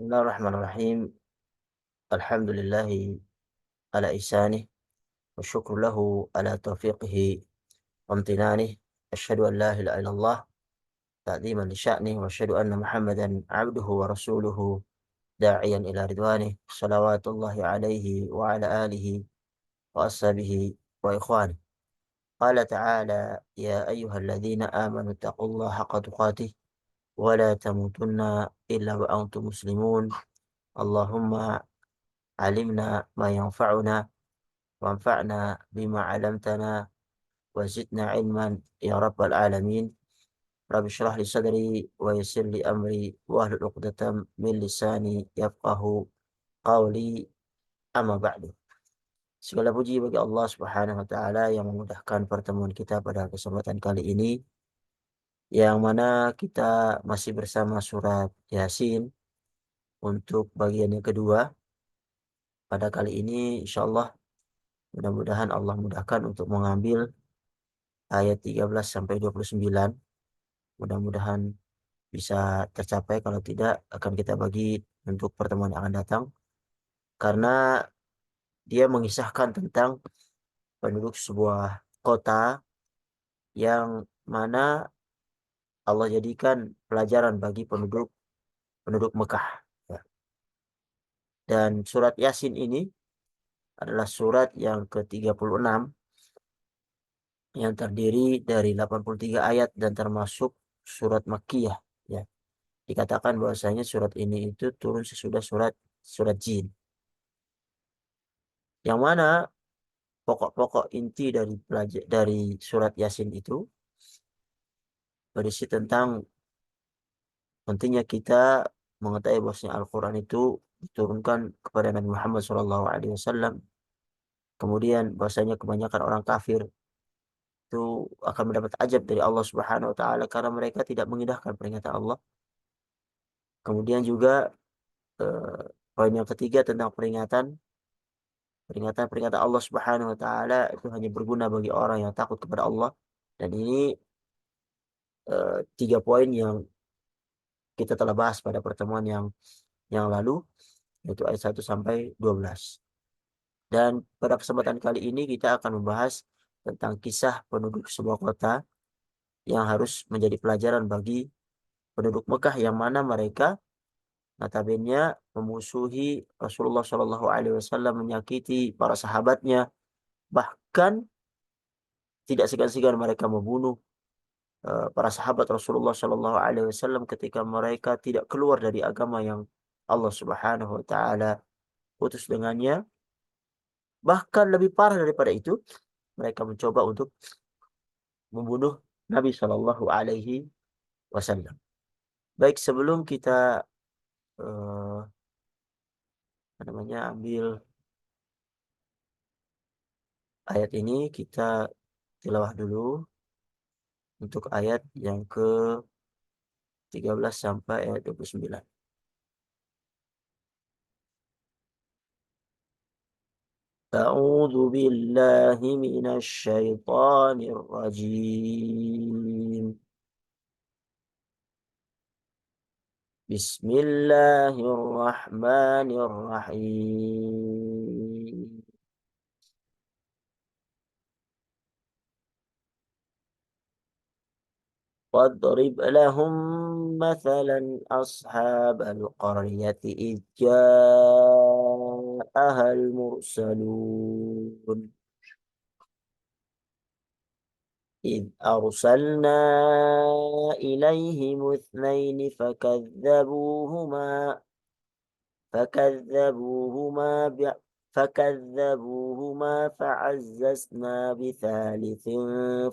Bismillahirrahmanirrahim. Alhamdulillahi ala ihsanih wa syukru lahu ala taufiqihi wa amtinanih. Asyhadu an la ilaha illallah ta'ziman li sya'nih wa asyhadu anna Muhammadan 'abduhu wa rasuluhu da'iyan ila ridwanih. Shalawatullahi alaihi wa ala alihi wa ashabihi wa ikhwanih. Qala ta'ala ya ayyuhalladzina amanu taqullaha haqqa tuqatih wa la tamutunna illa wa antum muslimun. Allahumma alimna ma yanfa'una wanfa'na bima 'allamtana wa zidna ilman ya rabbal alamin. Rabbi shrah li sadri wa yassir li amri wahlul 'uqdatam min lisani yafqahu qawli, amma ba'du. Segala puji bagi Allah Subhanahu wa taala yang memudahkan pertemuan kita pada kesempatan kali ini, yang mana kita masih bersama surat Yasin untuk bagian yang kedua. Pada kali ini insyaallah mudah-mudahan Allah mudahkan untuk mengambil ayat 13 sampai 29. Mudah-mudahan bisa tercapai, kalau tidak akan kita bagi untuk pertemuan yang akan datang. Karena dia mengisahkan tentang penduduk sebuah kota yang mana Allah jadikan pelajaran bagi penduduk penduduk Mekah, ya. Dan surat Yasin ini adalah surat yang ke-36 yang terdiri dari 83 ayat dan termasuk surat Makkiyah, ya. Dikatakan bahwasanya surat ini itu turun sesudah surat surat Jin. Yang mana pokok-pokok inti dari surat Yasin itu berisi tentang pentingnya kita mengetahui bahwasanya Al-Qur'an itu diturunkan kepada Nabi Muhammad SAW. Kemudian bahwasanya kebanyakan orang kafir itu akan mendapat ajab dari Allah Subhanahu wa taala karena mereka tidak mengindahkan peringatan Allah. Kemudian juga poin yang ketiga tentang peringatan-peringatan Allah Subhanahu wa taala itu hanya berguna bagi orang yang takut kepada Allah. Dan ini 3 poin yang kita telah bahas pada pertemuan yang lalu, yaitu ayat 1 sampai 12. Dan pada kesempatan kali ini kita akan membahas tentang kisah penduduk sebuah kota yang harus menjadi pelajaran bagi penduduk Mekah, yang mana mereka notabene memusuhi Rasulullah SAW, menyakiti para sahabatnya, bahkan tidak segan-segan mereka membunuh para sahabat Rasulullah SAW ketika mereka tidak keluar dari agama yang Allah Subhanahu wa taala utus dengannya. Bahkan lebih parah daripada itu, mereka mencoba untuk membunuh Nabi SAW. Baik, sebelum kita ambil ayat ini, kita tilawah dulu untuk ayat yang ke-13 sampai ayat 29. A'udzu billahi minasy syaithanir rajim. Bismillahirrahmanirrahim. واضرب لهم مثلا أصحاب القرية إذ جاءها المرسلون إذ أرسلنا إليهم اثنين فكذبوهما ب... فكذبوهما فعززنا بثالث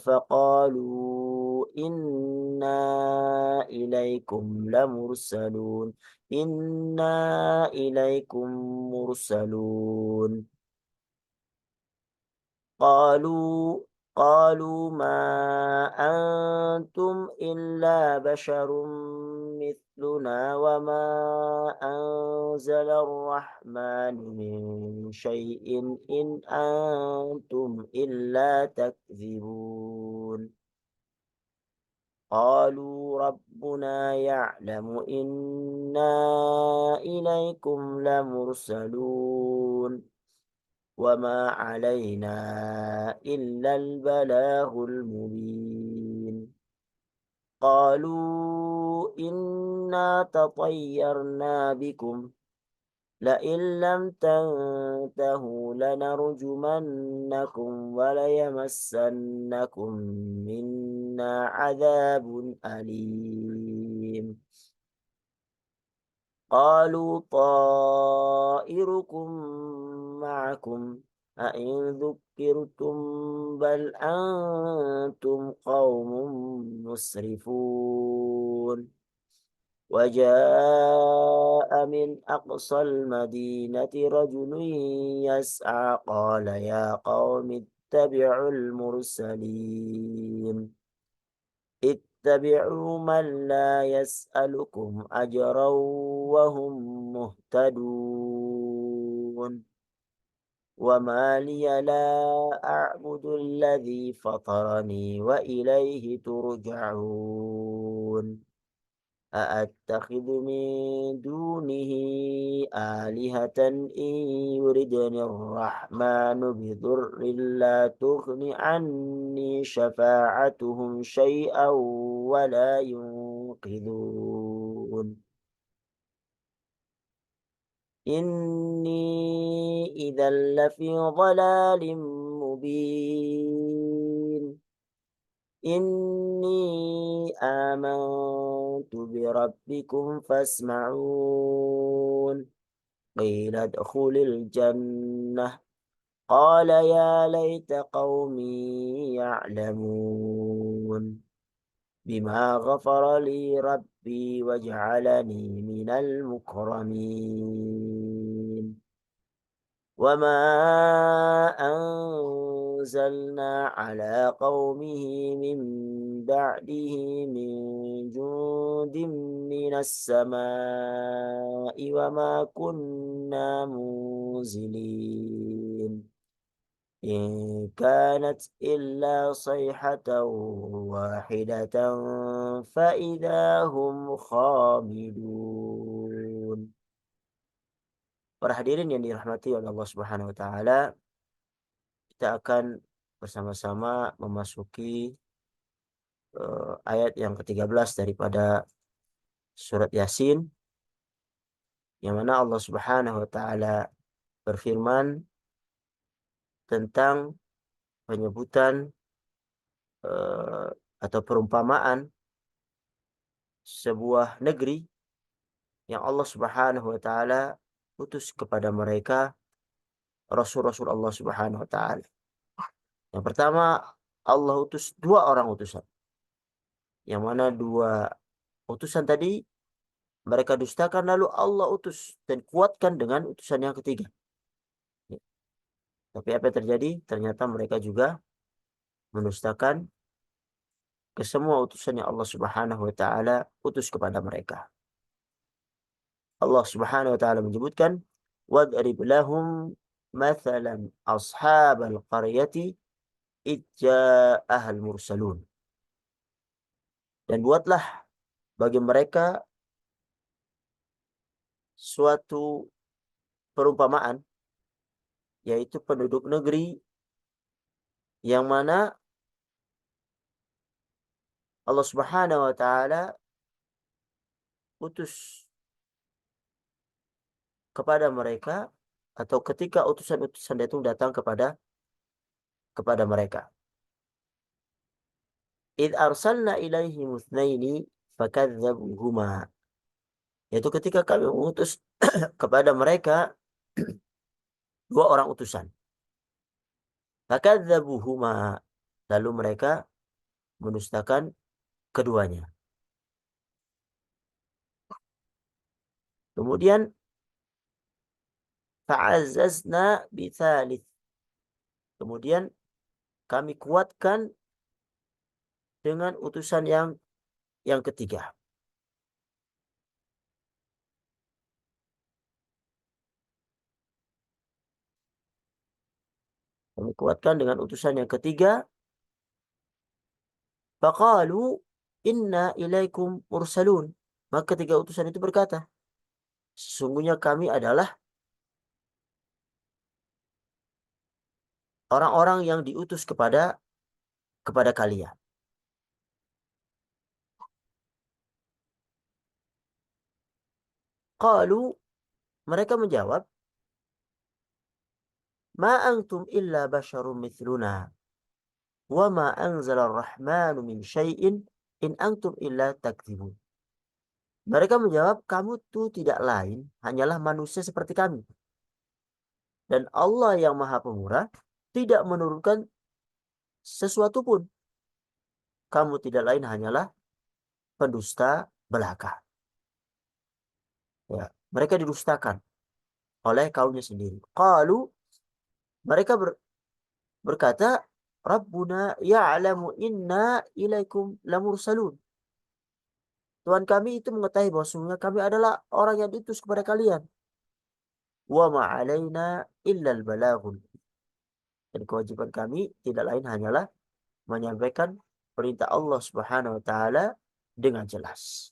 فقالوا إنا إليكم مرسلون. قالوا قالوا ما أنتم إلا بشر مثلنا وما أنزل الرحمن من شيء إن أنتم إلا تكذبون. قالوا ربنا يعلم إنا إليكم لمرسلون وما علينا إلا البلاغ المبين قالوا إنا تطيرنا بكم لئن لم تنتهوا لنرجمنكم وليمسنكم منا عذاب أليم قالوا طائركم معكم أئن ذكرتم بل أنتم قوم مسرفون وجاء من أقصى المدينة رجل يسعى قال يا قوم اتبعوا المرسلين اتبعوا من لا يسألكم أجرا وهم مهتدون وما لي لا أعبد الذي فطرني وإليه ترجعون أأتخذ من دونه آلهة إن يردني الرحمن بضر لا تغن عني شفاعتهم شيئا ولا ينقذون إني إذا لفي ضلال مبين إني آمنت بربكم فاسمعون قيل ادخل الجنة قال يا ليت قومي يعلمون بما غفر لي ربي وجعلني من المكرمين وما أنزلنا على قومه من بعده من جند من السماء وما كنا منزلين إن كانت إلا صيحة واحدة فإذا هم خامدون. Para hadirin yang dirahmati oleh Allah Subhanahu wa taala, kita akan bersama-sama memasuki ayat yang ke-13 daripada surat Yasin, yang mana Allah Subhanahu wa taala berfirman tentang penyebutan atau perumpamaan sebuah negeri yang Allah Subhanahu wa taala utus kepada mereka rasul-rasul Allah Subhanahu wa taala. Yang pertama, Allah utus dua orang utusan, yang mana dua utusan tadi mereka dustakan, lalu Allah utus dan kuatkan dengan utusan yang ketiga. Ya. Tapi apa yang terjadi? Ternyata mereka juga mendustakan ke semua utusan yang Allah Subhanahu wa taala utus kepada mereka. Allah Subhanahu wa taala menyebutkan wadrib lahum mathalan ashabal qaryati id ja'ahal mursalun. Dan buatlah bagi mereka suatu perumpamaan, yaitu penduduk negeri yang mana Allah Subhanahu wa taala utus kepada mereka, atau ketika utusan-utusan itu datang kepada mereka. Id arsalna ilaihim itsnaini fakadzabuhuma. Yaitu ketika kami mengutus kepada mereka dua orang utusan. Fakadzabuhuma, lalu mereka mendustakan keduanya. Kemudian fa'azzazna bitsalits. Kemudian kami kuatkan dengan utusan yang ketiga. Kami kuatkan dengan utusan yang ketiga. Faqalu, inna ilaikum mursalun. Maka ketiga utusan itu berkata, sesungguhnya kami adalah orang-orang yang diutus kepada kalian. Qalu, mereka menjawab, ma antum illa basyarum mithluna wa ma anzala ar-rahmanu min syai'in in antum illa takdzibun. Mereka menjawab, kamu tuh tidak lain hanyalah manusia seperti kami. Dan Allah yang Maha Pemurah tidak menurunkan sesuatu pun. Kamu tidak lain hanyalah pendusta belaka. Ya, mereka didustakan oleh kaumnya sendiri. Qalu, mereka berkata, Rabbuna ya'lamu inna ilaikum lamursalun. Tuhan kami itu mengetahui bahwa sesungguhnya kami adalah orang yang diutus kepada kalian. Wa ma'alaina illal balaghul. Dan kewajiban kami tidak lain hanyalah menyampaikan perintah Allah Subhanahu wa taala dengan jelas.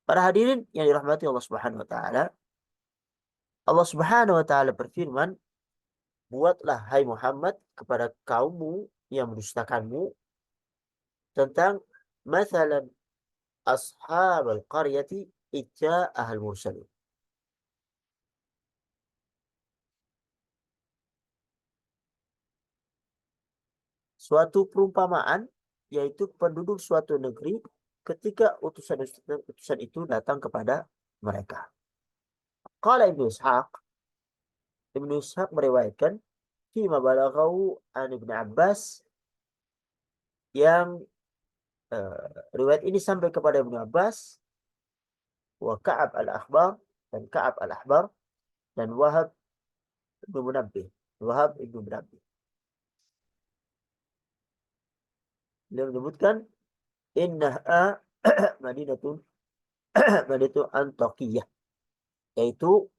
Para hadirin yang dirahmati Allah Subhanahu wa taala, Allah Subhanahu wa taala berfirman, buatlah hai Muhammad kepada kaummu yang mendustakanmu tentang masalan ashabal qaryati idza'ahal mursalun. Suatu perumpamaan yaitu penduduk suatu negeri ketika utusan itu datang kepada mereka. Qala Ibnu Ishaq meriwayatkan fima balaghahu an Ibnu Abbas, yang riwayat ini sampai kepada Ibnu Abbas wa Ka'ab al-Akhbar dan Ka'ab al-Ahbar dan Wahab ibnu Munabbih. Beliau menyebutkan innaha Madinatun Madinatu Antokiyah, yaitu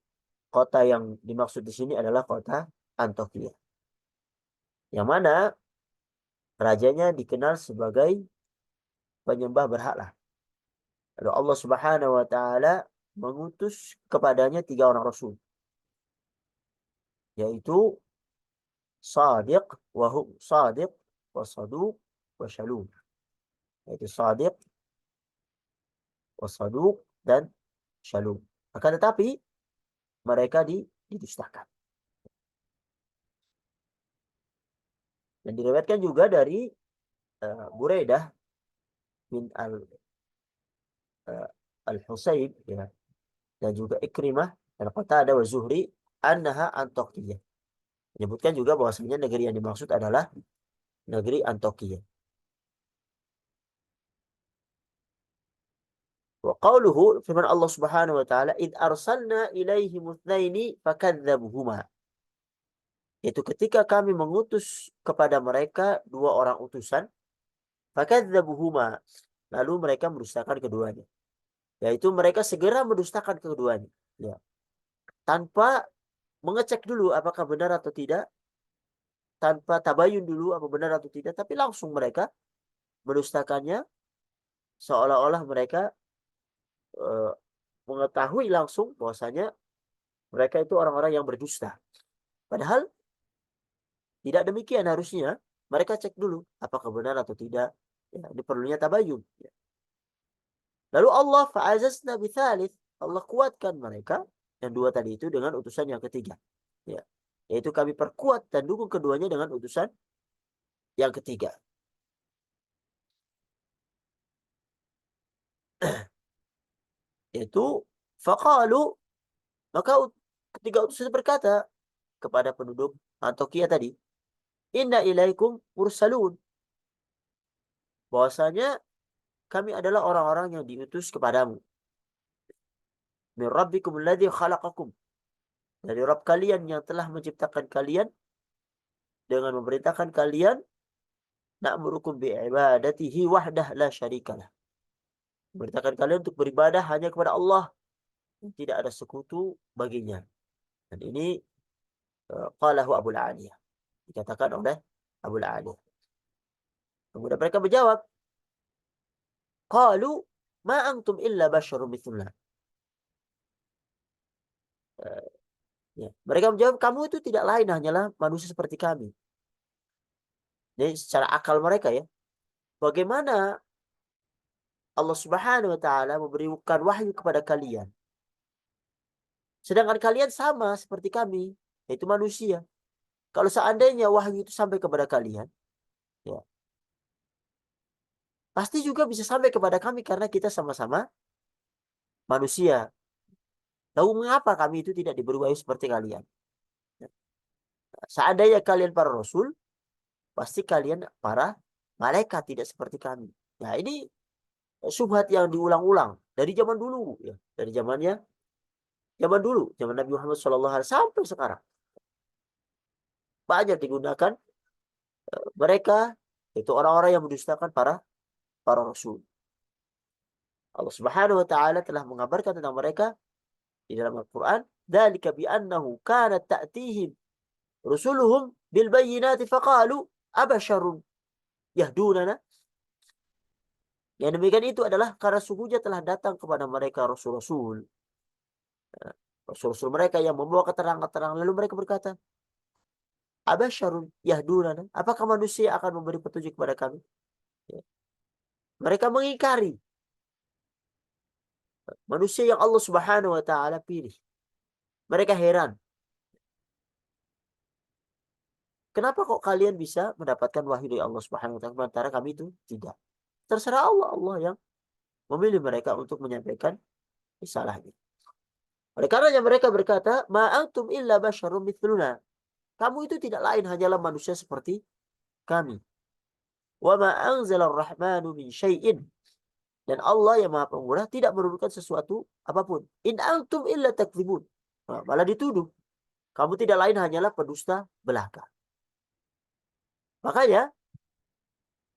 kota yang dimaksud di sini adalah kota Antokiyah, yang mana rajanya dikenal sebagai penyembah berhala. Lalu Allah Subhanahu wa taala mengutus kepadanya 3 orang rasul, yaitu Sadiq wa Saduq wa Shalum. Yaitu Sadiq wa Saduq dan Shalum. Akan tetapi mereka didustakan. Dan diriwayatkan juga dari Buraidah bin al-Husayb, ya, dan juga Ikrimah dan Qatadah wa Zuhri annaha Antokiyah. Menyebutkan juga bahwasanya negeri yang dimaksud adalah negeri Antokiyah. Wa qauluhu, firman Allah Subhanahu wa taala, id arsalna ilaihim itsnaini fakadzabuhuma. Yaitu ketika kami mengutus kepada mereka 2 orang utusan, fakadzabuhuma, lalu mereka mendustakan keduanya. Yaitu mereka segera mendustakan keduanya, ya, tanpa mengecek dulu apakah benar atau tidak, tanpa tabayun dulu apa benar atau tidak, tapi langsung mereka mendustakannya seolah-olah mereka mengetahui langsung bahwasanya mereka itu orang-orang yang berdusta. Padahal tidak demikian harusnya. Mereka cek dulu apakah benar atau tidak. Ya, ini perlunya tabayun. Ya. Lalu Allah fa'azazna bithalith, Allah kuatkan mereka yang 2 tadi itu dengan utusan yang ketiga. Ya. Yaitu kami perkuat dan dukung keduanya dengan utusan yang ketiga. Yaitu faqalu, maka ketiga utusan berkata kepada penduduk Antioquia tadi, inna ilaikum mursalun, bahwasanya kami adalah orang-orang yang diutus kepadamu. Min rabbikum alladzi khalaqakum, dari Rabb kalian yang telah menciptakan kalian dengan memerintahkan kalian na'murukum bi'ibadatihi wahdah la syarikalah. Memerintahkan kalian untuk beribadah hanya kepada Allah, tidak ada sekutu baginya. Dan ini qalahu Abu Aliyah, dikatakan oleh Abu Aliyah. Kemudian mereka menjawab, Qalu ma antum illa basyarum mithluna. Ya. Mereka menjawab, kamu itu tidak lain hanyalah manusia seperti kami. Jadi secara akal mereka ya, bagaimana Allah Subhanahu wa taala memberikan wahyu kepada kalian, sedangkan kalian sama seperti kami, yaitu manusia. Kalau seandainya wahyu itu sampai kepada kalian, ya, pasti juga bisa sampai kepada kami karena kita sama-sama manusia. Lalu mengapa kami itu tidak diberi wahyu seperti kalian? Ya. Seandainya kalian para rasul, pasti kalian para malaikat, tidak seperti kami. Nah, ini syubhat yang diulang-ulang dari zaman dulu ya, dari zaman dulu, zaman Nabi Muhammad SAW sampai sekarang. Banyak digunakan mereka itu orang-orang yang mendustakan para rasul. Allah Subhanahu wa taala telah mengabarkan tentang mereka di dalam Al-Qur'an, "Dzalika bi annahu kanat ta'tihim rusuluhum bil bayyinati faqalu abasharun yahdunana." Yang demikian itu adalah karena sungguhnya telah datang kepada mereka rasul-rasul. Rasul-rasul mereka yang membawa keterangan-keterangan, lalu mereka berkata, "Abasyarun yahdunana?" Apakah manusia akan memberi petunjuk kepada kami? Ya. Mereka mengingkari manusia yang Allah Subhanahu wa taala pilih. Mereka heran. Kenapa kok kalian bisa mendapatkan wahyu dari Allah Subhanahu wa taala sementara kami itu tidak? Terserah Allah, Allah yang memilih mereka untuk menyampaikan risalahnya. Oleh karenanya mereka berkata, "Ma antum illa basyarum mithluna." Kamu itu tidak lain hanyalah manusia seperti kami. "Wa ma anzalar rahmanu min syai'in." Dan Allah yang Maha Pemurah tidak menurunkan sesuatu apapun. "In antum illa takdzibun." Nah, malah dituduh, kamu tidak lain hanyalah pendusta belaka. Makanya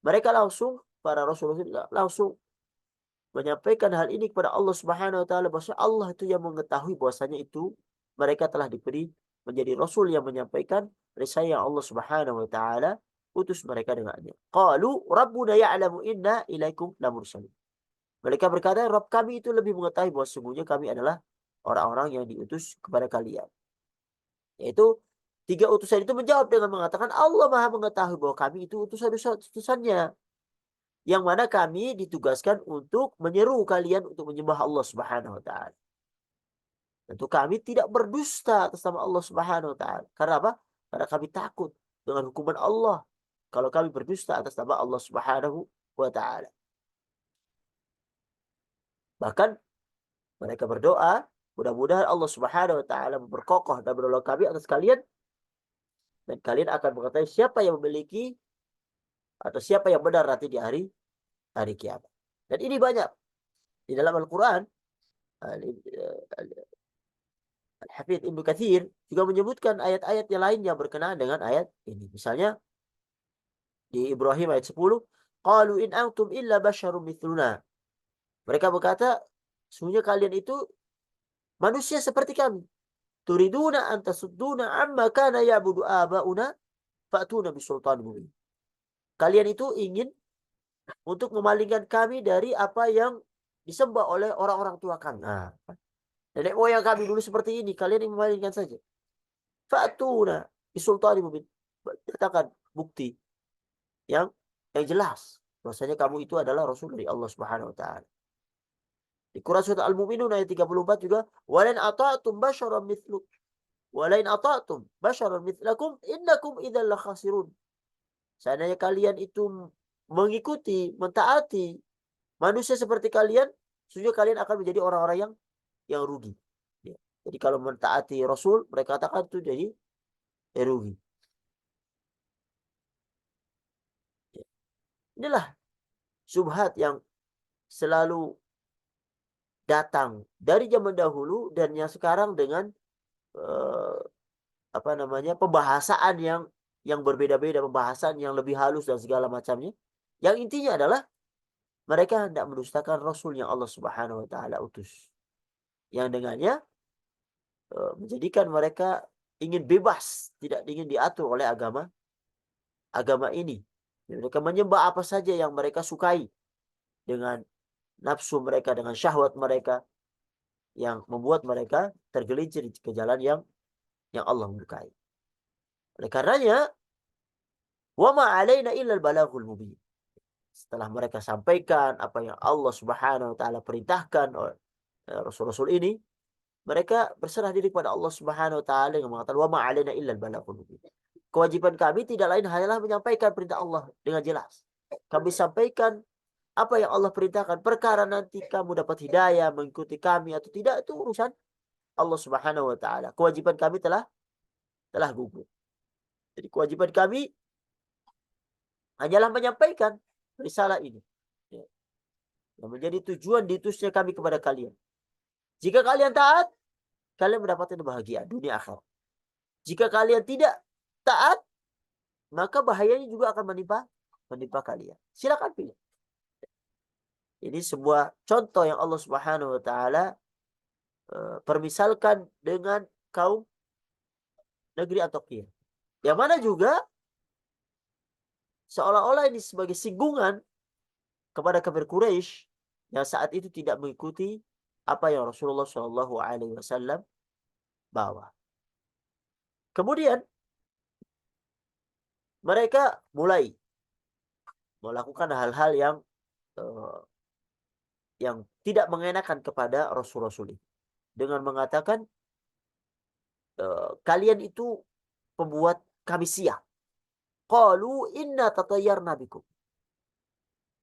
mereka langsung, para rasul-rasul langsung menyampaikan hal ini kepada Allah Subhanahu wa taala, bahwa Allah itu yang mengetahui bahwasanya itu mereka telah diberi menjadi rasul yang menyampaikan risalah yang Allah Subhanahu wa taala utus mereka dengannya. Qalu rabbuna ya'lamu inna ilaikum lamursalun. Mereka berkata, Rabb kami itu lebih mengetahui bahwa sesungguhnya kami adalah orang-orang yang diutus kepada kalian. Yaitu tiga utusan itu menjawab dengan mengatakan Allah Maha mengetahui bahwa kami itu utusannya. Yang mana kami ditugaskan untuk menyeru kalian untuk menyembah Allah Subhanahu wa taala. Tentu kami tidak berdusta atas nama Allah Subhanahu wa taala. Karena apa? Karena kami takut dengan hukuman Allah kalau kami berdusta atas nama Allah Subhanahu wa taala. Bahkan mereka berdoa, mudah-mudahan Allah Subhanahu wa taala memperkokoh dan menolong kami atas kalian, dan kalian akan mengetahui siapa yang memiliki atau siapa yang benar nanti di hari kiamat. Dan ini banyak di dalam Al-Qur'an. Al-Hafidz Ibnu Katsir juga menyebutkan ayat-ayat yang lain yang berkenaan dengan ayat ini. Misalnya di Ibrahim ayat 10, qalu in antum illa basyarum mithluna. Mereka berkata, sesungguhnya kalian itu manusia seperti kami. Turiduna an tasudduna amma kana ya'budu abauna fa'tuna bisultanin mubin. Kalian itu ingin untuk memalingkan kami dari apa yang disembah oleh orang-orang tua kami. Nah, nenek moyang kami dulu seperti ini, kalian yang memalingkan saja. Fa'tuna bisultanin mubin. Datangkan bukti yang jelas bahwasanya kamu itu adalah rasul dari Allah Subhanahu wa taala. Di Quran surat Al-Mu'minun ayat 34 juga, "Walain ata'tum basyaran mithluk, walain ata'tum basyaran mithlakum innakum idzal lakhasirun." Seandainya kalian itu mengikuti, mentaati manusia seperti kalian, sesungguhnya kalian akan menjadi orang-orang yang rugi. Ya. Jadi kalau mentaati Rasul, mereka katakan itu jadi rugi. Ya. Inilah syubhat yang selalu datang dari zaman dahulu dan yang sekarang dengan eh, pembahasan yang berbeda-beda, pembahasan yang lebih halus dan segala macamnya. Yang intinya adalah mereka hendak mendustakan Rasul yang Allah Subhanahu wa taala utus. Yang dengannya menjadikan mereka ingin bebas, tidak ingin diatur oleh agama ini. Mereka menyembah apa saja yang mereka sukai dengan nafsu mereka, dengan syahwat mereka yang membuat mereka tergelincir ke jalan yang Allah murkai. Oleh karenanya, wa ma 'alaina illal balaghul mubin. Setelah mereka sampaikan apa yang Allah Subhanahu wa taala perintahkan oleh rasul-rasul ini, mereka berserah diri kepada Allah Subhanahu wa taala dengan mengatakan wa ma 'alaina illal balaghul mubin. Kewajiban kami tidak lain hanyalah menyampaikan perintah Allah dengan jelas. Kami sampaikan apa yang Allah perintahkan. Perkara nanti kamu dapat hidayah mengikuti kami atau tidak, itu urusan Allah Subhanahu wa taala. Kewajiban kami telah gugur. Jadi kewajiban kami hanyalah menyampaikan risalah ini. Ya. Yang menjadi tujuan diutusnya kami kepada kalian. Jika kalian taat, kalian mendapatkan kebahagiaan dunia akhirat. Jika kalian tidak taat, maka bahayanya juga akan menimpa kalian. Silakan pilih. Ini sebuah contoh yang Allah Subhanahu wa taala permisalkan dengan kaum negeri Antiokhia. Yang mana juga seolah-olah ini sebagai singgungan kepada kafir Quraisy yang saat itu tidak mengikuti apa yang Rasulullah Shallallahu Alaihi Wasallam bawa. Kemudian mereka mulai melakukan hal-hal yang tidak mengenakan kepada Rasul-Rasul itu, dengan mengatakan kalian itu pembuat kami sial. Qalu inna tatayyarna bikum.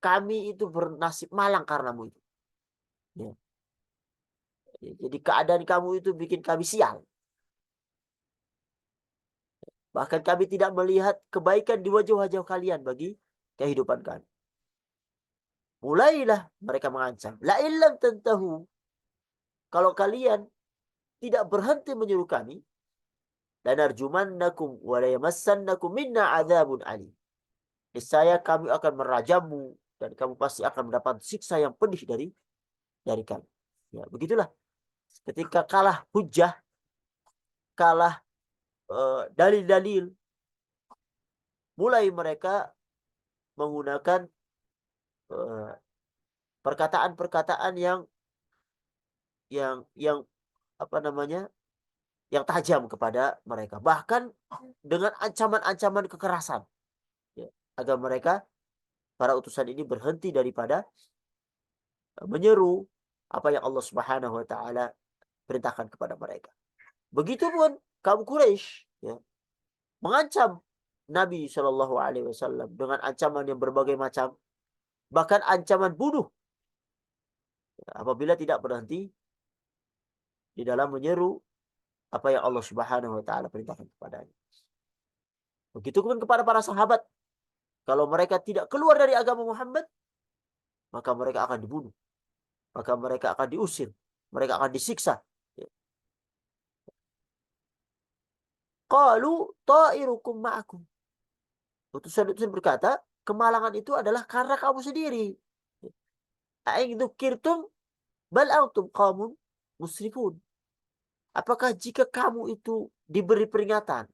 Kami itu bernasib malang karenamu itu. Ya. Jadi keadaan kamu itu bikin kami sial. Bahkan kami tidak melihat kebaikan di wajah-wajah kalian bagi kehidupan kami. Mulailah mereka mengancam. La illam tantahu. Kalau kalian tidak berhenti menyuruh kami, lanarjumannakum wa la yamassannakum minna adzabun alim. Niscaya kami akan merajammu dan kamu pasti akan mendapat siksa yang pedih dari kami. Ya, begitulah. Ketika kalah hujah, kalah dalil-dalil, mulai mereka menggunakan perkataan-perkataan yang apa namanya, yang tajam kepada mereka, bahkan dengan ancaman-ancaman kekerasan, ya, agar mereka, para utusan ini, berhenti daripada menyeru apa yang Allah Subhanahu wa taala perintahkan kepada mereka. Begitupun kaum Quraisy, ya, mengancam Nabi Shallallahu Alaihi Wasallam dengan ancaman yang berbagai macam, bahkan ancaman bunuh, ya, apabila tidak berhenti di dalam menyeru apa yang Allah Subhanahu wa taala perintahkan kepadanya. Begitupun kepada para sahabat, kalau mereka tidak keluar dari agama Muhammad, maka mereka akan dibunuh, maka mereka akan diusir, mereka akan disiksa. Qalu ta'irukum ma'akum. Utusan-utusan berkata, kemalangan itu adalah karena kamu sendiri. A'in dzukirtum bal antum qaumun musrifun. Apakah jika kamu itu diberi peringatan,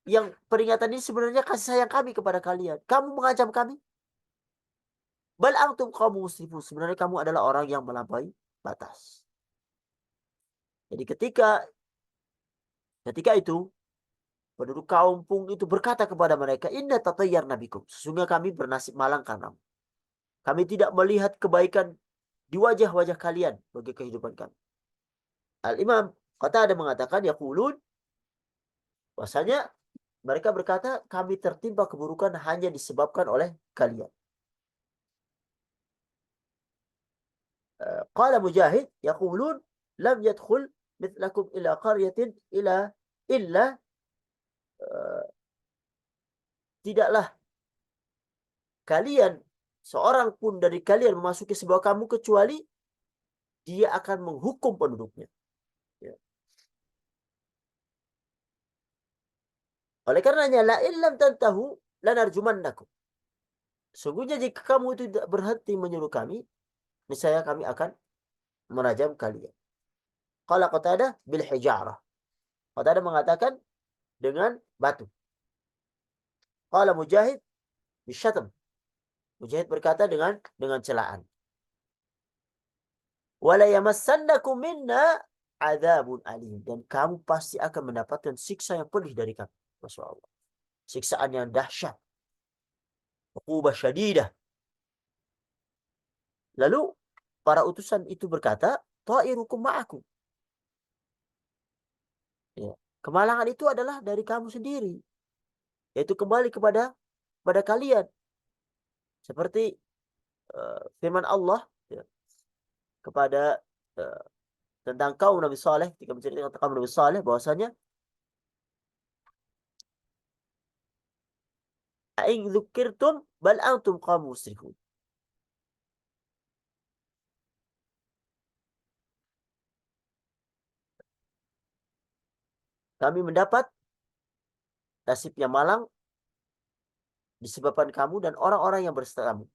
yang peringatan ini sebenarnya kasih sayang kami kepada kalian, kamu mengancam kami? Bal antum qaumun musrifun. Sebenarnya kamu adalah orang yang melampaui batas. Jadi ketika itu penduduk kampung itu berkata kepada mereka, inna tatayyarna bikum. Sesungguhnya kami bernasib malang karenamu. Kami tidak melihat kebaikan di wajah-wajah kalian bagi kehidupan kami. Al-Imam Qatadah mengatakan, yaqulun, bahasanya mereka berkata, kami tertimpa keburukan hanya disebabkan oleh kalian. Qala Mujahid, yaqulun lam yadkhul mithlakum ila qaryatin illa tidaklah kalian, seorang pun dari kalian memasuki sebuah kampung kecuali dia akan menghukum penduduknya. Ya. Oleh karenanya, la illam tantahu lanarjumannakum. Sungguhnya jika kamu itu tidak berhenti menyuruh kami, niscaya kami akan merajam kalian. Qala Qatadah bil hijarah. Qatadah mengatakan dengan batu. Qala Mujahid bisyatam. Mujahid berkata dengan celaan. Wala yamassannakum minna adzabun alim. Dan kamu pasti akan mendapatkan siksa yang pedih dari kami. Masya Allah. Siksaan yang dahsyat. Uqubah syadidah. Lalu para utusan itu berkata, ta'irukum ma'akum. Ya. Kemalangan itu adalah dari kamu sendiri. Yaitu kembali kepada kalian. Seperti firman Allah ya, kepada tentang kaum Nabi Saleh, ketika menceritakan tentang kaum Nabi Saleh, bahwasanya aing dzukirtum bal antum qaum musyrikun. Kami mendapat nasibnya malang disebabkan kamu dan orang-orang yang berserta kamu.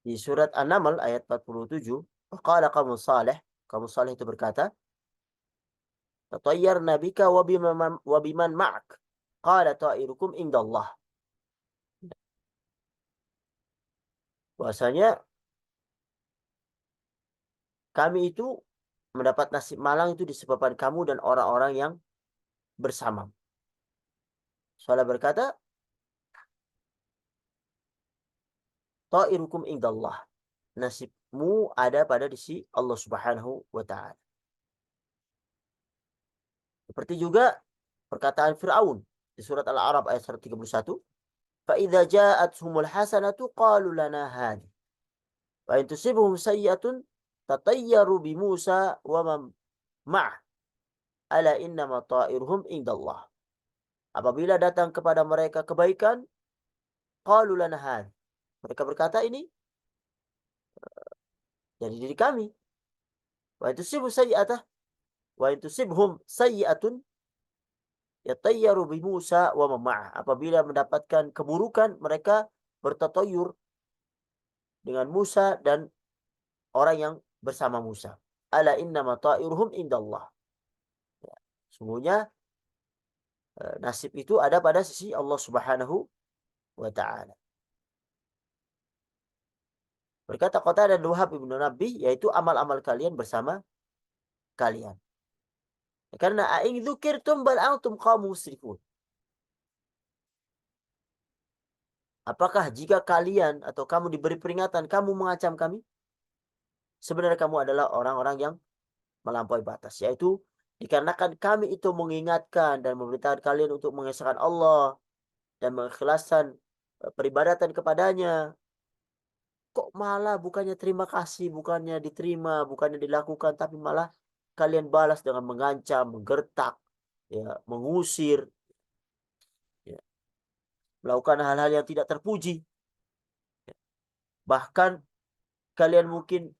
Di surat An-Naml ayat 47, qala kaum Saleh itu berkata, tatayyarna bika wa biman ma'ak. Qala ta'irukum indallah. Bahwasanya kami itu mendapat nasib malang itu disebabkan kamu dan orang-orang yang bersama. Saleh berkata, ta'irukum indallah. Nasibmu ada pada di sisi Allah Subhanahu wa taala. Seperti juga perkataan Firaun di surat Al-A'raf ayat 131, fa idza ja'atuhumul hasanatu qalu lana hadhi wa in tusibhum sayyi'atun tatayyaru bi Musa wa man ma'ah ala innama ta'iruhum indallah. Apabila datang kepada mereka kebaikan, qalu lana hadhi. Mereka berkata ini dari diri kami. Wa in tusibhum sayyi'atah wa in tusibhum sayyi'atun yatayyaru bi Musa wa man ma'ah. Apabila mendapatkan keburukan, mereka bertatayur dengan Musa dan orang yang bersama Musa. Ala innama ta'iruhum indallah. Ya, sungguhnya nasib itu ada pada sisi Allah Subhanahu wa taala. Berkata Qatadah dan Wahab Ibnu Nabi, yaitu amal-amal kalian bersama kalian. Karena aing dzukirtum bal antum qaum musyrikun. Apakah jika kalian atau kamu diberi peringatan, kamu mengacam kami? Sebenarnya kamu adalah orang-orang yang melampaui batas. Yaitu dikarenakan kami itu mengingatkan dan memerintahkan kalian untuk mengesahkan Allah dan mengikhlaskan peribadatan kepadanya. Kok malah bukannya terima kasih, bukannya diterima, bukannya dilakukan, tapi malah kalian balas dengan mengancam, menggertak, ya, mengusir, ya, melakukan hal-hal yang tidak terpuji. Bahkan kalian mungkin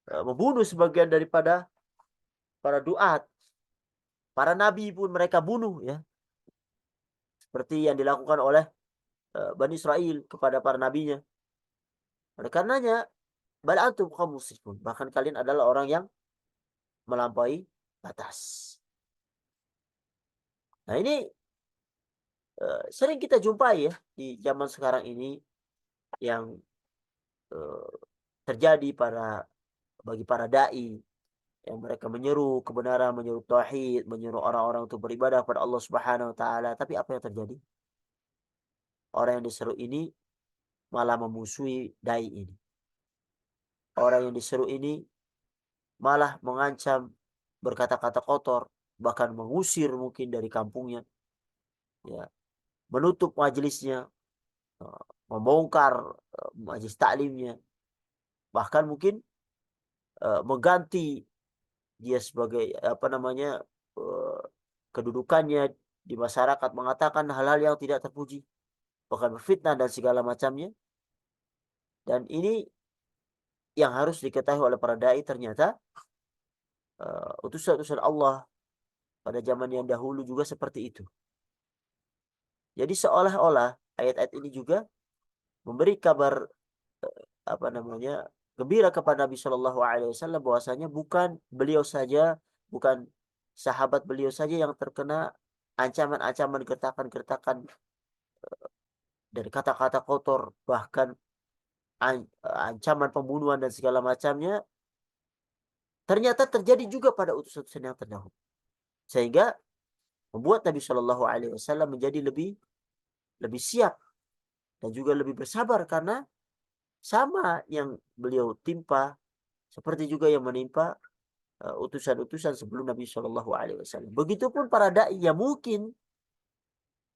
membunuh sebagian daripada para duat, para nabi pun mereka bunuh, ya, seperti yang dilakukan oleh Bani Israel kepada para nabinya. Oleh karenanya, bal antum qaum musyrikun. Bahkan kalian adalah orang yang melampaui batas. Nah, ini sering kita jumpai ya di zaman sekarang ini yang terjadi bagi para dai yang mereka menyeru kebenaran, menyeru tauhid, menyeru orang-orang untuk beribadah kepada Allah Subhanahu wa taala. Tapi apa yang terjadi? Orang yang diseru ini malah memusuhi dai ini. Orang yang diseru ini malah mengancam, berkata-kata kotor, bahkan mengusir mungkin dari kampungnya, ya, menutup majelisnya, membongkar majelis taklimnya, bahkan mungkin mengganti dia sebagai apa namanya kedudukannya di masyarakat, mengatakan hal-hal yang tidak terpuji, bahkan berfitnah dan segala macamnya. Dan ini yang harus diketahui oleh para dai, ternyata utusan-utusan Allah pada zaman yang dahulu juga seperti itu. Jadi seolah-olah ayat-ayat ini juga memberi kabar gembira kepada Nabi Shallallahu Alaihi Wasallam bahwasanya bukan beliau saja, bukan sahabat beliau saja yang terkena ancaman-ancaman, gertakan-gertakan dari kata-kata kotor, bahkan ancaman pembunuhan dan segala macamnya, ternyata terjadi juga pada utusan-utusan yang terdahulu. Sehingga membuat Nabi Shallallahu Alaihi Wasallam menjadi lebih siap dan juga lebih bersabar, karena sama yang beliau timpa seperti juga yang menimpa utusan-utusan sebelum Nabi Shallallahu Alaihi Wasallam. Begitupun para dai yang mungkin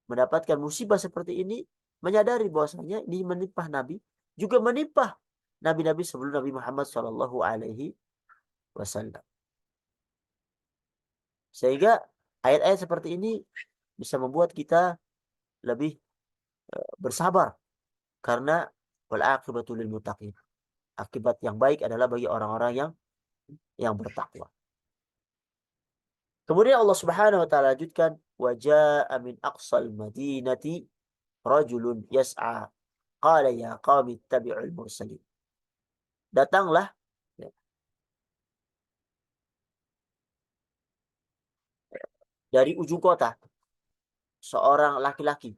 mendapatkan musibah seperti ini, menyadari bahwasanya ini menimpa Nabi, juga menimpa nabi-nabi sebelum Nabi Muhammad Shallallahu Alaihi Wasallam. Sehingga ayat-ayat seperti ini bisa membuat kita lebih bersabar, karena wal aqibatu lil muttaqin. Akibat yang baik adalah bagi orang-orang yang bertakwa. Kemudian Allah Subhanahu wa taala lanjutkan, wa jaa'a min aqsal madinati rajulun yas'a qala ya qaumi ittabi'ul mursalin. Datanglah ya, dari ujung kota seorang laki-laki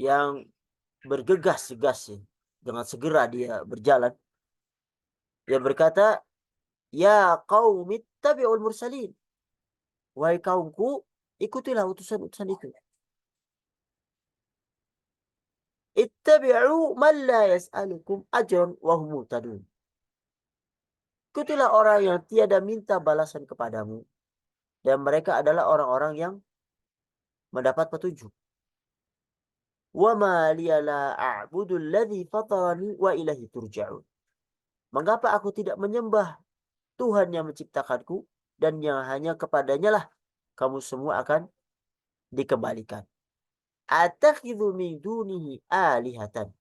yang bergegas-gegas dengan segera dia berjalan. Dia berkata, ya qaumi ittabi'ul mursalin. Wahai kaumku, ikutilah utusan-utusan itu. Ittabi'u man la yas'alukum ajran wa hum muhtadun. Ikutilah orang yang tiada minta balasan kepadamu, dan mereka adalah orang-orang yang mendapat petunjuk. Wa ma liya la a'budu alladhi fatarani wa ilaihi turja'un. Mengapa aku tidak menyembah Tuhan yang menciptakanku dan yang hanya kepadanya lah kamu semua akan dikembalikan. Atakhidhu min dunihi alihatan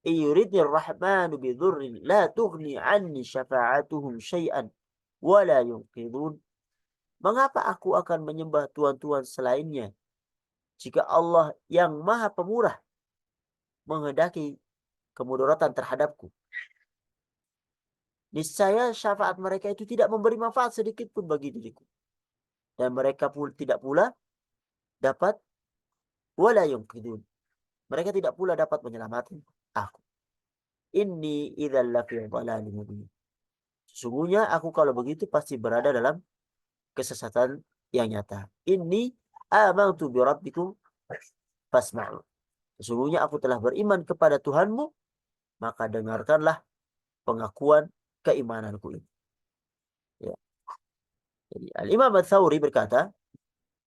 yuridni rahmanu bidhurrin la tughni anni syafa'atuhum syai'an wa la yunqidhun. Mengapa aku akan menyembah tuhan-tuhan selainnya jika Allah yang Maha Pemurah menghendaki kemudaratan terhadapku? Niscaya syafaat mereka itu tidak memberi manfaat sedikit pun bagi diriku, dan mereka pun tidak pula dapat wala yunqidun. Mereka tidak pula dapat menyelamatkan aku. Inni idzal lafi dhalalin mubin. Sesungguhnya aku kalau begitu pasti berada dalam kesesatan yang nyata. Inni amantu bi rabbikum fasma'u. Sesungguhnya aku telah beriman kepada Tuhanmu, maka dengarkanlah pengakuan keimananku ini. Ya. Jadi Al-Imam Ats-Tsauri berkata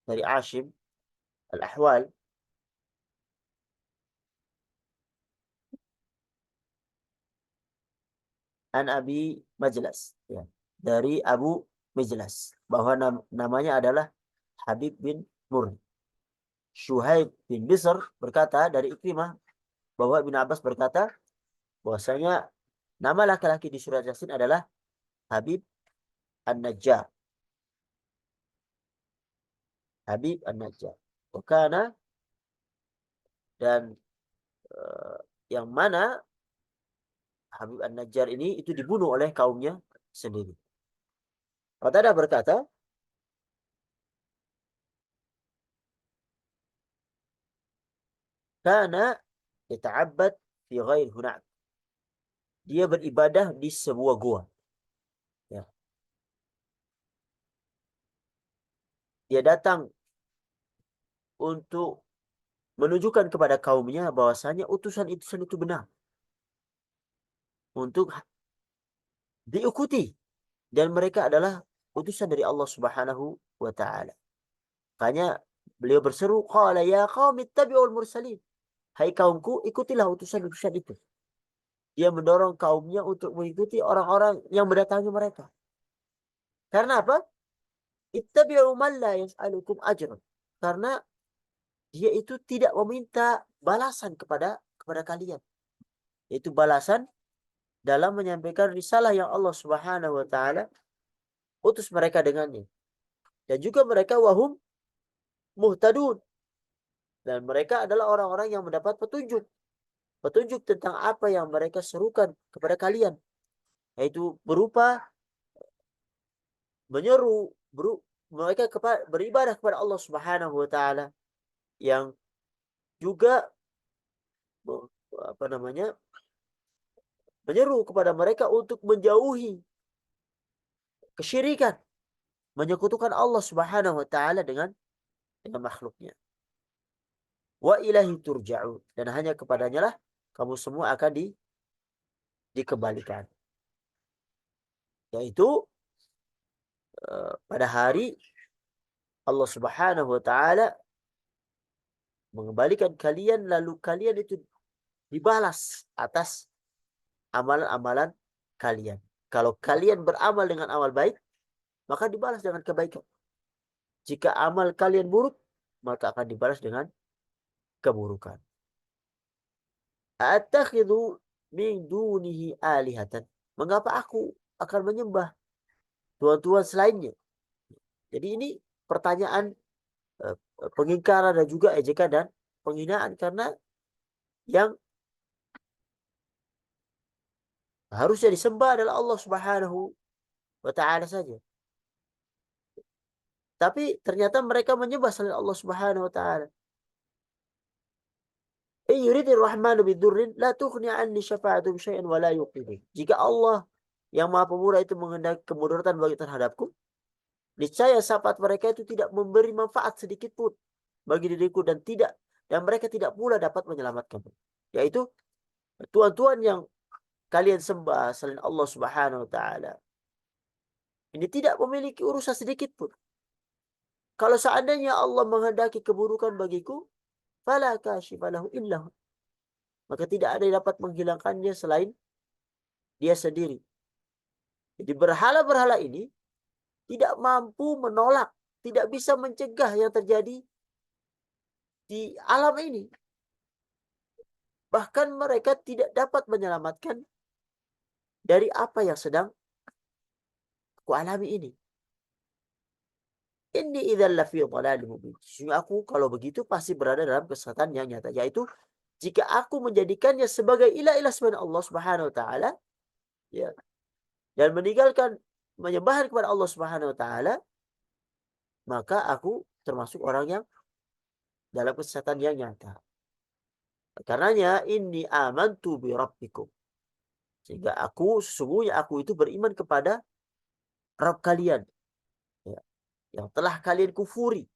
dari Ashim Al-Ahwal, an Abi Majlas, ya, dari Abu Majlas, bahwa namanya adalah Habib bin Murri. Syuhaib bin Bisr berkata dari Ikrimah bahwa Ibnu Abbas berkata bahwasanya nama laki-laki di surat Yasin adalah Habib An-Najjar. Habib An-Najjar. Karena dan yang mana Habib An-Najjar ini itu dibunuh oleh kaumnya sendiri. Qatadah berkata, kana yata'abbad fi ghair hunak. Dia beribadah di sebuah gua. Ya. Dia datang untuk menunjukkan kepada kaumnya bahwasanya utusan-utusan itu benar, untuk diikuti, dan mereka adalah utusan dari Allah Subhanahu wa taala. Makanya beliau berseru, qala ya qaumi ittabi'ul mursalin. Hai kaumku, ikutilah utusan-utusan itu. Dia mendorong kaumnya untuk mengikuti orang-orang yang mendatangi mereka. Karena apa? Ittabi'u man la yas'alukum ajran. Karena dia itu tidak meminta balasan kepada kalian. Yaitu balasan dalam menyampaikan risalah yang Allah Subhanahu wa taala utus mereka dengannya. Dan juga mereka wahum muhtadun. Dan mereka adalah orang-orang yang mendapat petunjuk. Petunjuk tentang apa yang mereka serukan kepada kalian. Yaitu berupa menyeru, mereka beribadah kepada Allah Subhanahu wa taala, yang juga apa namanya? Menyeru kepada mereka untuk menjauhi kesyirikan, menyekutukan Allah Subhanahu wa taala dengan makhluknya. Wa ilahi turja'un, dan hanya kepadanya lah kamu semua akan dikembalikan. Yaitu pada hari Allah Subhanahu wa taala mengembalikan kalian, lalu kalian itu dibalas atas amalan-amalan kalian. Kalau kalian beramal dengan amal baik, maka dibalas dengan kebaikan. Jika amal kalian buruk, maka akan dibalas dengan keburukan. Attakhidhu min dunihi alihatan. Mengapa aku akan menyembah tuhan-tuhan selainnya? Jadi ini pertanyaan pengingkaran dan juga ejekan dan penghinaan, karena yang harusnya disembah adalah Allah Subhanahu wa taala saja. Tapi ternyata mereka menyembah selain Allah Subhanahu wa taala. Yuridir rahmanu bidurrin la tughni anni syafa'atuhum syai'an wa la yuqidun. Jika Allah yang Maha Pemurah itu menghendaki kemudaratan bagi terhadapku, niscaya syafaat mereka itu tidak memberi manfaat sedikit pun bagi diriku, dan mereka tidak pula dapat menyelamatkanmu. Yaitu tuhan-tuhan yang kalian sembah selain Allah Subhanahu wa taala ini tidak memiliki urusan sedikit pun. Kalau seandainya Allah menghendaki keburukan bagiku, fala kashifa lahu illa hu, maka tidak ada yang dapat menghilangkannya selain dia sendiri. Jadi berhala-berhala ini tidak mampu menolak, tidak bisa mencegah yang terjadi di alam ini. Bahkan mereka tidak dapat menyelamatkan dari apa yang sedang aku alami ini. Inni idzal lafi dhalalin mubin. Sesungguhnya aku kalau begitu pasti berada dalam kesesatan yang nyata. Yaitu jika aku menjadikannya sebagai ilah-ilah selain Allah Subhanahu wa taala, ya, dan meninggalkan menyembah kepada Allah Subhanahu wa taala, maka aku termasuk orang yang dalam kesesatan yang nyata. Karenanya inni amantu bi rabbikum. Sehingga sesungguhnya aku itu beriman kepada Rabb kalian, ya, yang telah kalian kufuri.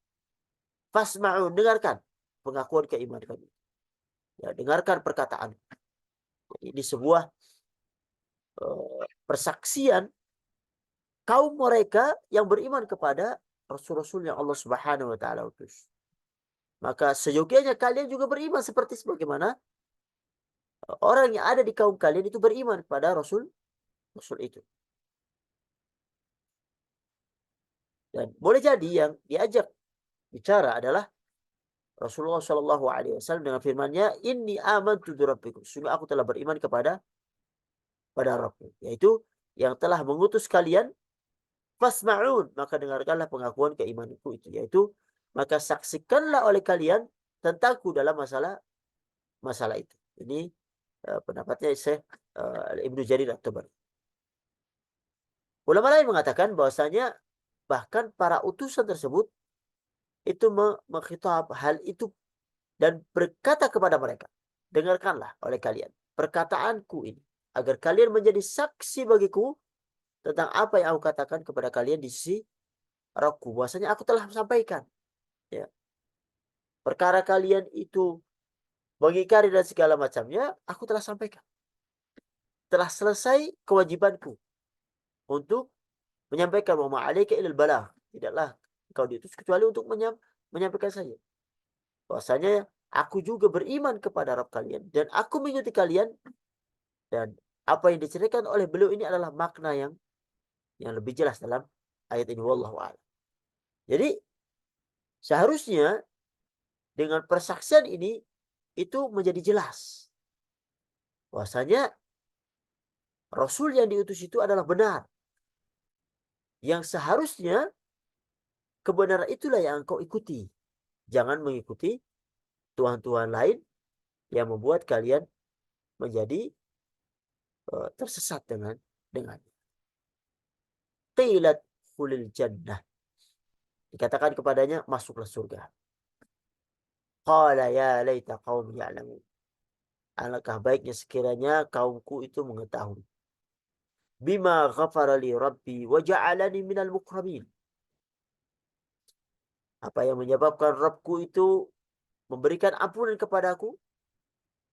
Fasma'u, dengarkan pengakuan keimanan kami. Ya, dengarkan perkataan. Ini sebuah persaksian kaum mereka yang beriman kepada Rasul-Rasul yang Allah Subhanahu wa taala utus. Maka seyogianya kalian juga beriman seperti sebagaimana orang yang ada di kaum kalian itu beriman kepada Rasul itu. Dan boleh jadi yang diajak bicara adalah Rasulullah Shallallahu Alaihi Wasallam dengan firman-Nya, Inni amantu bi rabbikum. Sungguh aku telah beriman pada Rabbku, yaitu yang telah mengutus kalian. Fasma'un, maka dengarkanlah pengakuan keimananku itu, yaitu maka saksikanlah oleh kalian tentangku dalam masalah itu. Ini pendapatnya Syekh Ibnu Jarir At-Tabari. Ulama lain mengatakan bahwasanya bahkan para utusan tersebut itu mengkhitab hal itu dan berkata kepada mereka, dengarkanlah oleh kalian perkataanku ini, agar kalian menjadi saksi bagiku tentang apa yang aku katakan kepada kalian di sisi Rabbku, bahwasanya aku telah sampaikan. Ya. Perkara kalian itu mengingkari dan segala macamnya, aku telah sampaikan. Telah selesai kewajibanku untuk menyampaikan wa ma'alaika ilal balagh. Tidaklah engkau diutus kecuali untuk menyampaikan saja. Bahwasanya aku juga beriman kepada Rabb kalian dan aku mengikuti kalian, dan apa yang diceritakan oleh beliau ini adalah makna yang lebih jelas dalam ayat ini, wallahu a'lam. Jadi seharusnya dengan persaksian ini itu menjadi jelas bahwasanya Rasul yang diutus itu adalah benar. Yang seharusnya kebenaran itulah yang engkau ikuti. Jangan mengikuti Tuhan-tuhan lain yang membuat kalian menjadi tersesat dengan qilat khulil jannah. Dikatakan kepadanya, masuklah surga. Qala ya laita qaumi ya'lamun. Alangkah baiknya sekiranya kaumku itu mengetahui. Bima ghafara li rabbi wa ja'alani minal mukramin. Apa yang menyebabkan Rabbku itu memberikan ampunan kepadaku,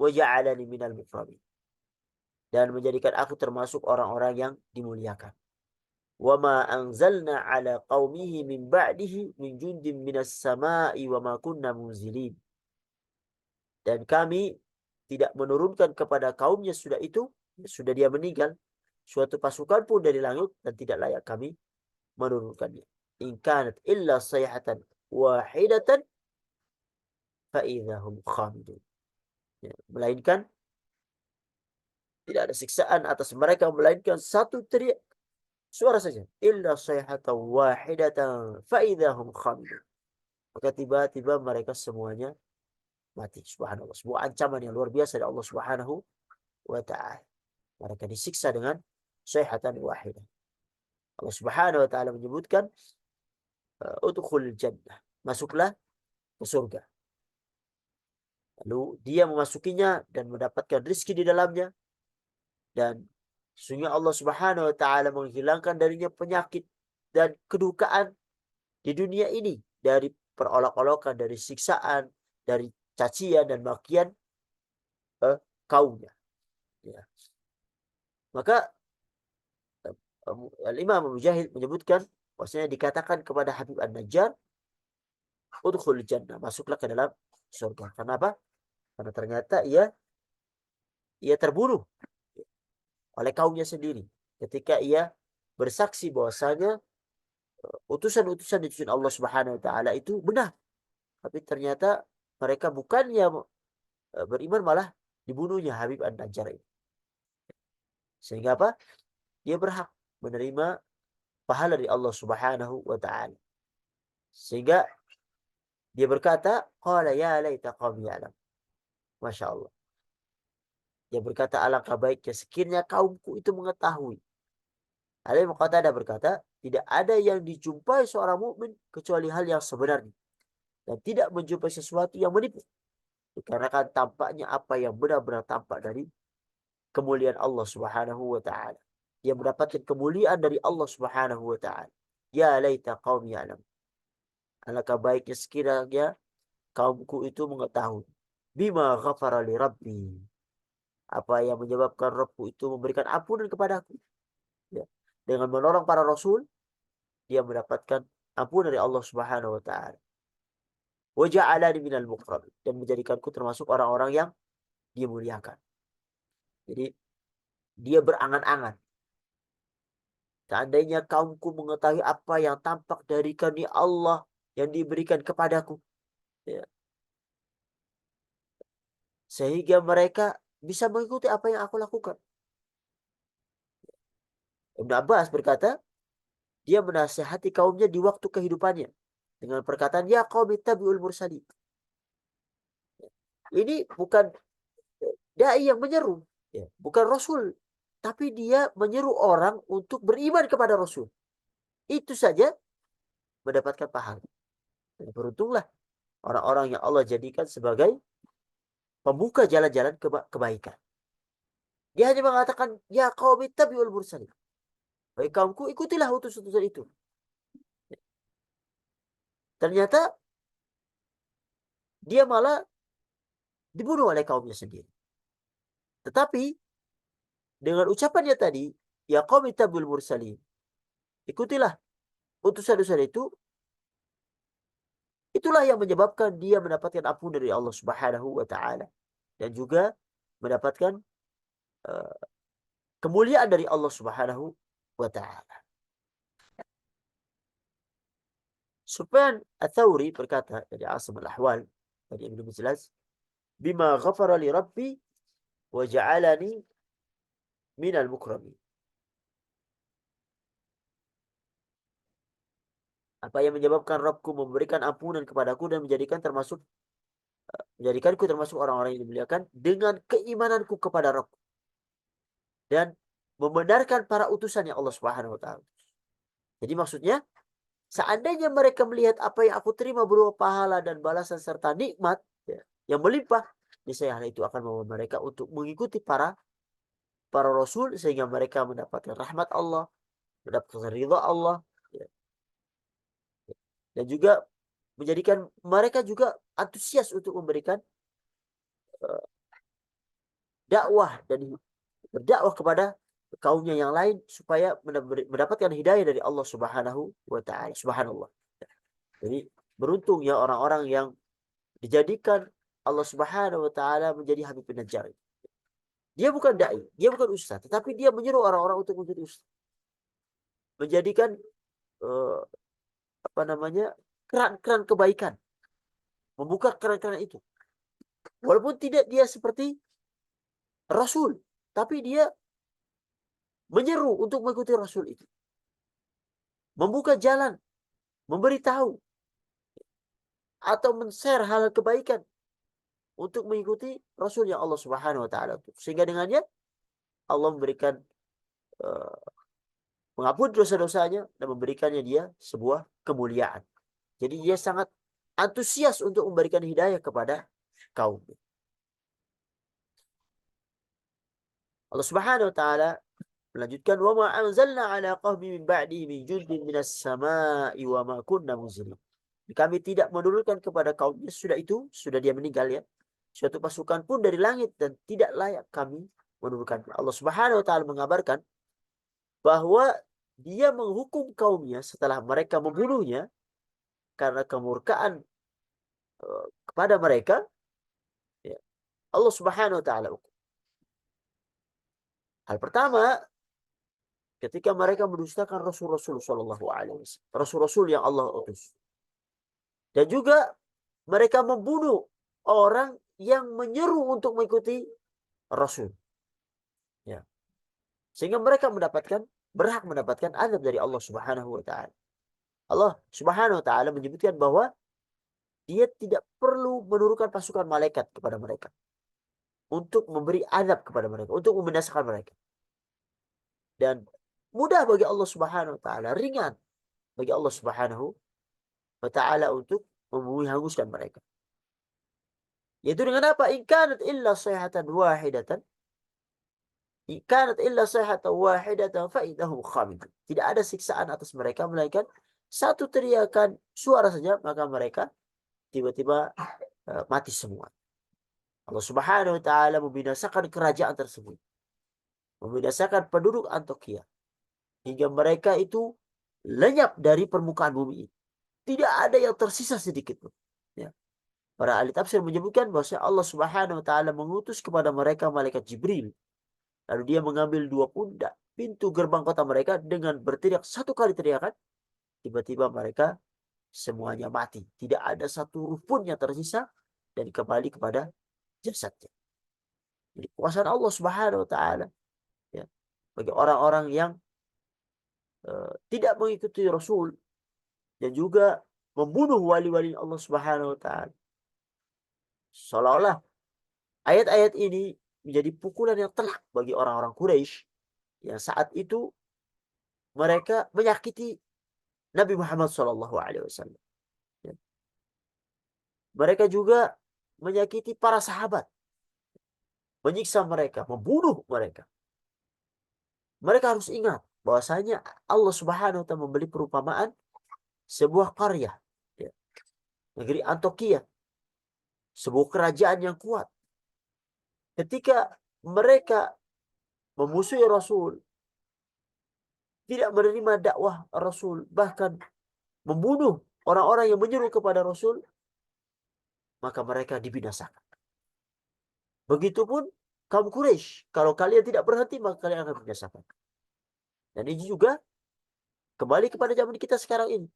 wa ja'alani minal mukramin, dan menjadikan aku termasuk orang-orang yang dimuliakan. Wa ma anzalna ala qaumihi min ba'dihi min jundin minas sama'i wa ma kunna munzilin. Dan kami tidak menurunkan kepada kaumnya sudah itu, sudah dia meninggal, suatu pasukan pun dari langit, dan tidak layak kami menurunkannya. In kanat illa sayhatan wahidatan fa idahum khamidun. Ya, melainkan tidak ada siksaan atas mereka, melainkan satu teriak suara saja. Illa sayhatan wahidatan fa idahum khamidun. Maka tiba-tiba mereka semuanya mati. Subhanallah. Sebuah ancaman yang luar biasa dari Allah Subhanahu wa ta'ala. Mereka disiksa dengan sayhatan wahidah. Allah Subhanahu wa ta'ala menyebutkan udkhul jannah. Masuklah ke surga. Lalu dia memasukinya dan mendapatkan rizki di dalamnya. Dan sesungguhnya Allah Subhanahu wa ta'ala menghilangkan darinya penyakit dan kedukaan di dunia ini. Dari perolok-olokan, dari siksaan, dari cacian dan makian kaumnya. Ya. Maka Al-Imam Mujahid menyebutkan bahwasanya dikatakan kepada Habib An-Najjar, udkhul jannah, masuklah ke dalam surga. Kenapa? Karena ternyata ia terbunuh oleh kaumnya sendiri ketika ia bersaksi bahwasanya utusan-utusan ditujukan Allah Subhanahu wa taala itu benar. Tapi ternyata mereka bukannya beriman, malah dibunuhnya Habib An-Najjar ini. Sehingga apa? Dia berhak menerima pahala dari Allah Subhanahu wa taala. Sehingga dia berkata, qala ya laita qaumi ya'lam. Masya Allah. Dia berkata, alangkah baiknya sekiranya kaumku itu mengetahui. Al-Imam Qatadah berkata, tidak ada yang dijumpai seorang mukmin kecuali hal yang sebenarnya, dan tidak menjumpai sesuatu yang menipu. Dikarenakan tampaknya apa yang benar-benar tampak dari kemuliaan Allah Subhanahu wa taala. Dia mendapatkan kemuliaan dari Allah Subhanahu wa taala. Ya laita qaumi ya'lam. Alangkah baiknya sekiranya kaumku itu mengetahui. Bima ghafara li rabbi. Apa yang menyebabkan Rabbku itu memberikan ampunan kepadaku. Ya. Dengan menolong para rasul, dia mendapatkan ampunan dari Allah Subhanahu wa taala. Wa ja'alani minal muqrabin, dan menjadikanku termasuk orang-orang yang dimuliakan. Jadi dia berangan-angan, seandainya kaumku mengetahui apa yang tampak dari karunia Allah yang diberikan kepadaku, ya, sehingga mereka bisa mengikuti apa yang aku lakukan. Ibn Abbas berkata, dia menasihati kaumnya di waktu kehidupannya dengan perkataan, ya qaumi tabi'ul mursalin. Ini bukan dai yang menyeru, ya, bukan rasul, tapi dia menyeru orang untuk beriman kepada rasul. Itu saja mendapatkan pahala. Dan beruntunglah orang-orang yang Allah jadikan sebagai pembuka jalan-jalan kebaikan. Dia hanya mengatakan, ya qaumi tabi'ul mursalin. Baik kaumku, ikutilah utusan-utusan itu. Ternyata dia malah dibunuh oleh kaumnya sendiri. Tetapi dengan ucapannya tadi, ya qaumi tabi'ul mursalin, ikutilah utusan-utusan itu, itulah yang menyebabkan dia mendapatkan ampun dari Allah Subhanahu wa taala, dan juga mendapatkan uh, kemuliaan dari Allah Subhanahu wa taala. Sufyan Ats-Tsauri berkata dari Asim al-Ahwal dari Ibnu Mujlas, bima ghafara li rabbi wa ja'alani minal mukramin. Apa yang menyebabkan Rabbku memberikan ampunan kepadaku dan menjadikan termasuk menjadikanku termasuk orang-orang yang dimuliakan dengan keimananku kepada Rabb dan membenarkan para utusan yang Allah Subhanahu wa taala. Jadi maksudnya, seandainya mereka melihat apa yang aku terima berupa pahala dan balasan serta nikmat ya, yang melimpah, niscaya hal itu akan membawa mereka untuk mengikuti para para rasul sehingga mereka mendapatkan rahmat Allah, mendapatkan ridha Allah, ya, dan juga menjadikan mereka juga antusias untuk memberikan dakwah dan berdakwah kepada kaumnya yang lain supaya mendapatkan hidayah dari Allah Subhanahu wa taala. Subhanallah. Jadi beruntung ya orang-orang yang dijadikan Allah Subhanahu wa taala menjadi Habib Najjar. Dia bukan dai, dia bukan ustaz, tetapi dia menyuruh orang-orang untuk menjadi ustaz. Menjadikan eh, apa namanya? Keran-keran kebaikan, membuka keran-keran itu. Walaupun tidak dia seperti rasul, tapi dia menyeru untuk mengikuti rasul itu. Membuka jalan, memberitahu atau men-share hal kebaikan untuk mengikuti rasul yang Allah Subhanahu wa taala. Sehingga dengannya Allah memberikan uh, mengampuni dosa-dosanya dan memberikannya dia sebuah kemuliaan. Jadi dia sangat antusias untuk memberikan hidayah kepada kaum. Allah Subhanahu wa taala melanjutkan wa ma anzalna ala qaumin min ba'di min jundin minas sama'i wa ma kunna munzilin. Kami tidak menurunkan kepada kaumnya sudah dia meninggal ya. Suatu pasukan pun dari langit dan tidak layak kami menurunkan. Allah Subhanahu wa taala mengabarkan bahwa dia menghukum kaumnya setelah mereka membunuhnya karena kemurkaan kepada mereka, ya, Allah Subhanahu wa taala hukum. Hal pertama, ketika mereka mendustakan Rasul-Rasul sallallahu alaihi wasallam, Rasul-Rasul yang Allah utus. Dan juga mereka membunuh orang yang menyeru untuk mengikuti Rasul. Ya. Sehingga mereka berhak mendapatkan azab dari Allah Subhanahu wa taala. Allah Subhanahu wa taala menyebutkan bahwa dia tidak perlu menurunkan pasukan malaikat kepada mereka untuk memberi azab kepada mereka, untuk membinasakan mereka. Dan mudah bagi Allah Subhanahu wa taala, ringan bagi Allah Subhanahu wa taala untuk menghanguskan mereka. Yaitu dengan apa? In kanat illa sayhatan wahidatan. In kanat illa sayhatan wahidatan fa idahum khamidun. Tidak ada siksaan atas mereka melainkan satu teriakan suara saja maka mereka tiba-tiba mati semua. Allah Subhanahu wa taala membinasakan kerajaan tersebut. Membinasakan penduduk Antioquia hingga mereka itu lenyap dari permukaan bumi ini. Tidak ada yang tersisa sedikit pun. Ya. Para ahli tafsir menyebutkan bahwa Allah Subhanahu wa taala mengutus kepada mereka malaikat Jibril. Lalu dia mengambil dua pundak pintu gerbang kota mereka dengan berteriak satu kali teriakan. Tiba-tiba mereka semuanya mati. Tidak ada satu ruh pun yang tersisa dan kembali kepada jasadnya. Jadi kuasa Allah Subhanahu wa taala ya, bagi orang-orang yang tidak mengikuti Rasul dan juga membunuh wali-wali Allah Subhanahu wa taala. Seolah-olah ayat-ayat ini menjadi pukulan yang telak bagi orang-orang Quraisy yang saat itu mereka menyakiti Nabi Muhammad sallallahu alaihi wasallam. Ya. Mereka juga menyakiti para sahabat, menyiksa mereka, membunuh mereka. Mereka harus ingat bahwasanya Allah Subhanahu wa taala memberi perumpamaan sebuah karya, ya, negeri Antioquia, sebuah kerajaan yang kuat. Ketika mereka memusuhi Rasul, tidak menerima dakwah Rasul, bahkan membunuh orang-orang yang menyeru kepada Rasul, maka mereka dibinasakan. Begitupun kaum Quraisy, kalau kalian tidak berhenti maka kalian akan dibinasakan. Dan ini juga kembali kepada zaman kita sekarang ini.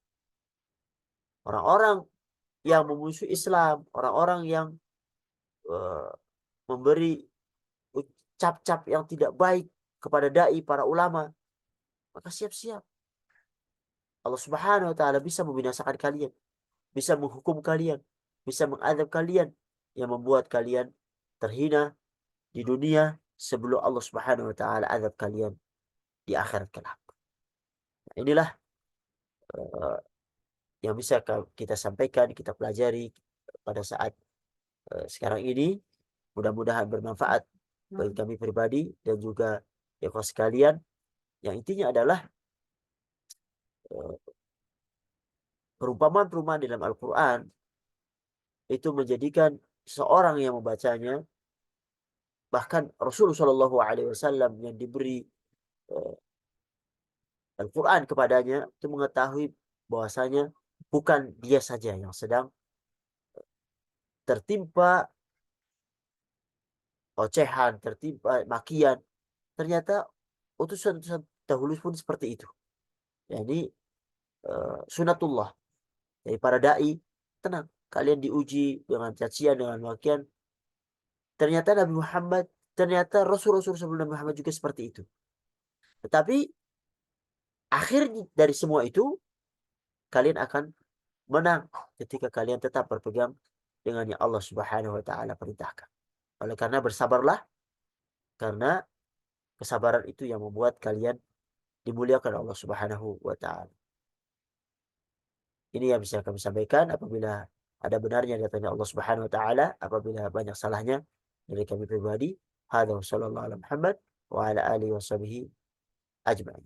Orang-orang yang memusuhi Islam, orang-orang yang memberi cap-cap yang tidak baik kepada dai para ulama, maka siap-siap Allah Subhanahu wa taala bisa membinasakan kalian, bisa menghukum kalian, bisa mengadab kalian yang membuat kalian terhina di dunia sebelum Allah Subhanahu wa taala azab kalian di akhirat kelak. Inilah eh, yang bisa kita sampaikan, kita pelajari pada saat sekarang ini. Mudah-mudahan bermanfaat bagi kami pribadi dan juga ikhwan sekalian. Yang intinya adalah eh, perumpamaan-perumpamaan dalam Al-Quran itu menjadikan seorang yang membacanya, bahkan Rasulullah Shallallahu Alaihi Wasallam yang diberi eh, Al-Quran kepadanya itu mengetahui bahwasanya bukan dia saja yang sedang tertimpa ocehan, tertimpa makian. Ternyata utusan-utusan dahulu pun seperti itu. Yani sunatullah. Dari para dai, tenang, kalian diuji dengan cacian, dengan makian. Ternyata Nabi Muhammad, ternyata Rasul-Rasul sebelum Nabi Muhammad juga seperti itu. Tetapi akhirnya dari semua itu, kalian akan menang ketika kalian tetap berpegang dengan yang Allah Subhanahu wa taala perintahkan. Oleh karena bersabarlah, karena kesabaran itu yang membuat kalian dimuliakan Allah Subhanahu wa taala. Ini yang bisa kami sampaikan. Apabila ada benarnya datangnya Allah Subhanahu wa taala, apabila banyak salahnya dari kami pribadi. Hadza sallallahu alaihi Muhammad wa ala alihi wa sahbihi ajma'in.